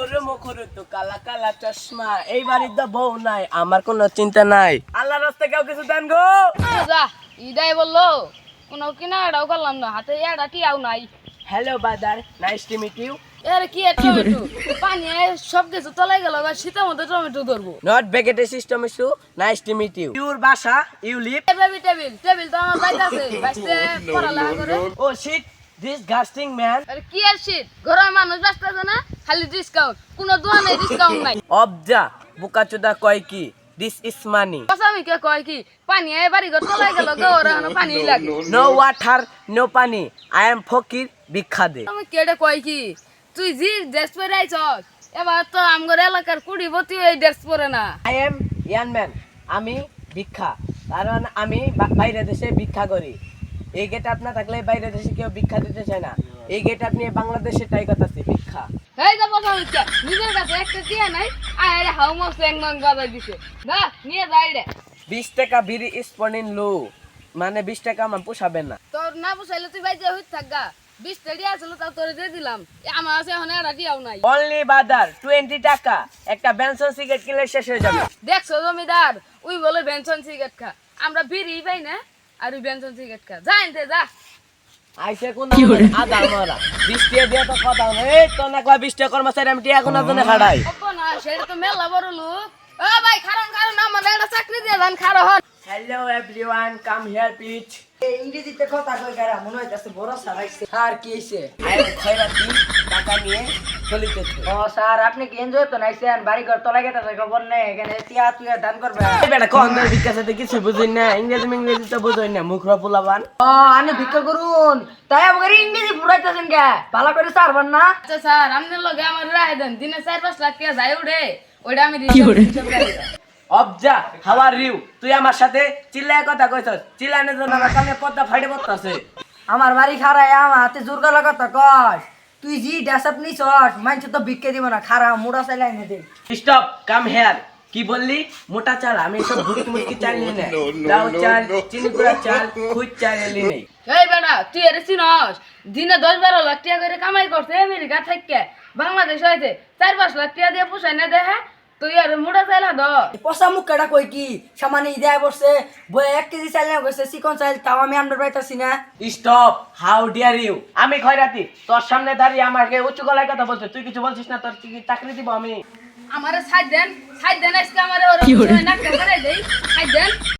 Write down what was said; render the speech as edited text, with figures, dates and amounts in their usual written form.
মুখরে মুখরে তো কালা কালা চশমা, এই বাড়ির তো বউ নাই, আমার কোনো চিন্তা নাই। আল্লাহর রাস্তায় কেউ কিছু দেন গো। যা ইদাই বললো কোনো কিনাড়াও করলাম না, হাতে এড়া টিয়াও নাই। Hello brother, nice to meet you. এর কি টমেটো পানি সব কিছু তলাই গেল, এবার শীতের মধ্যে টমেটো ধরবো। নট বেগেটে system issue, nice to meet you. Your বাসা, you live. Baby table table তো আমার বাইরে আছে, বাইতে পড়ালেখা করে। Oh shit, disgusting man. আরে কি আর শীত, ঘরের মানুষ ব্যস্ত আছে না, খালি ডিসকাউন্ট, কোনো দোকানে ডিসকাউন্ট নাই। অবজা বুকাচুদা কয় কি, দিস ইজ মানি। কসামিকে কয় কি পানি বাড়ি ঘর তলাই গেল, গৌর পানি লাগে। নো ওয়াটার নো পানি, আই এম ফকির, ভিক্ষা দে। তুমি কেটে কয় কি, তুই জি ড্রেস পরে আইছস, এবার তো আমগর এলাকার কুড়িপতি এই ড্রেস পরে না। আই এম ইয়ান ম্যান, আমি ভিক্ষা, কারণ আমি বাইরে দেশে ভিক্ষা করি। এই গেট আপ না থাকলে বাইরে দেশে কেউ ভিক্ষা দিতে চায় না। এই গেট আপ নিয়ে বাংলাদেশে ট্রাই করতেছি ভিক্ষা। এই যে কসামিকে নিজের কাছে একটা টিয়া নাই, আরে হাউ মাস এক মান গাদা দিছে না, নিয়ে যাই রে। 20 টাকা বিড়ি স্পনিন লো, মানে 20 টাকা আমার পোষাবে না। তোর না বুঝাইলে তুই বাইজে হইত থাকগা, 20 টাকা আসলে তাও তোরে দিয়ে দিলাম, আমার আছে এখন একটা টিয়াও নাই। অনলি বাদার 20 টাকা, একটা বেনসন সিগারেট কিনলে শেষ হয়ে যাবে। দেখছো জমিদার, ওই বলে বেনসন সিগারেট খা, আমরা বিড়ি পাই না আর ওই বেনসন সিগারেট খা, জানতে যা। আইসে কোন আদা মারা 20 টাকা দিয়ে তো কথা না। এই তো না কয় 20 টাকা কর্মচারী আমি টিয়া কোন জন্য খাড়াই। অব্বা না, সেটা তো মেলা বড় লোক। ও ভাই খারান খারান, আমার একটা চাকরি দিয়ে দেন, খারো হন। Hello everyone, come here please. ইংরেজিতে কথা কই গারা মনে হইতাছে বড় সারাইছে। আর কি হইছে? আই এম খয়রাতি, টাকা নিয়ে চলিতেছে। ও স্যার আপনি কি এনজয় তো নাইছেন, বাড়ি ঘর তলা গেতাছে খবর নেই, এখানে টিয়া তুই দান করবে। এই বেটা কোন ধরে ভিক্ষা চাইতে কিছু বুঝিন না, ইংরেজি তো বুঝই না, মুখরা পোলাবান। ও আনে ভিক্ষা করুন, তাই আমাকে ইংরেজি পুরাইতেছেন কে, ভালো করে সারবেন না। আচ্ছা স্যার, আপনার লগে আমার রায় দেন, দিনে 4-5 লাখ টাকা যায় উঠে, ওইটা আমি হিসাব করি। অবজা হাউ আর ইউ, তুই আমার সাথে চিল্লায় কথা কইছস, চিল্লানোর জন্য আমার কানে পর্দা ফাইটে পড়তাছে। আমার বাড়ি খারাই আমার হাতে জোর গলা কথা কস, তুই জি ড্রেসআপ নিছস মানছ তো ভিক্ষা দিব না, খারা মুড়া চাইলাই নে দে। Stop, come here. কি বললি? মোটা চাল? আমি সব ভুটকি মুটকি চাল নিয়ে নেই, লাউ চাল, চিনি গুঁড়া চাল, খুদ চাল এলি নেই। এই বেটা তুই এর চিনস, দিনে 10-12 লাখ টাকা করে কামাই করছে আমেরিকা থেকে, বাংলাদেশ হয়েছে 4-5 লাখ টাকা দিয়ে পোষাই না দেহে, তুই আর মুড়া চাইলা দ। পচা মুখ কেটা কই কি সামান্য ইদায় বসছে, বই 1 কেজি চাইল না কইছে চিকন চাইল, তাও আমি আনবার পাইতাছি না। Stop, how dare you. আমি খয়রাতি, তোর সামনে দাঁড়িয়ে আমাকে উচ্চ গলায় কথা বলছিস, তুই কিছু বলছিস না? তোর কি চাকরি দিব আমি? আমারে সাইড দেন আজকে, আমারে ওরা নাক করে দেই, সাইড দেন।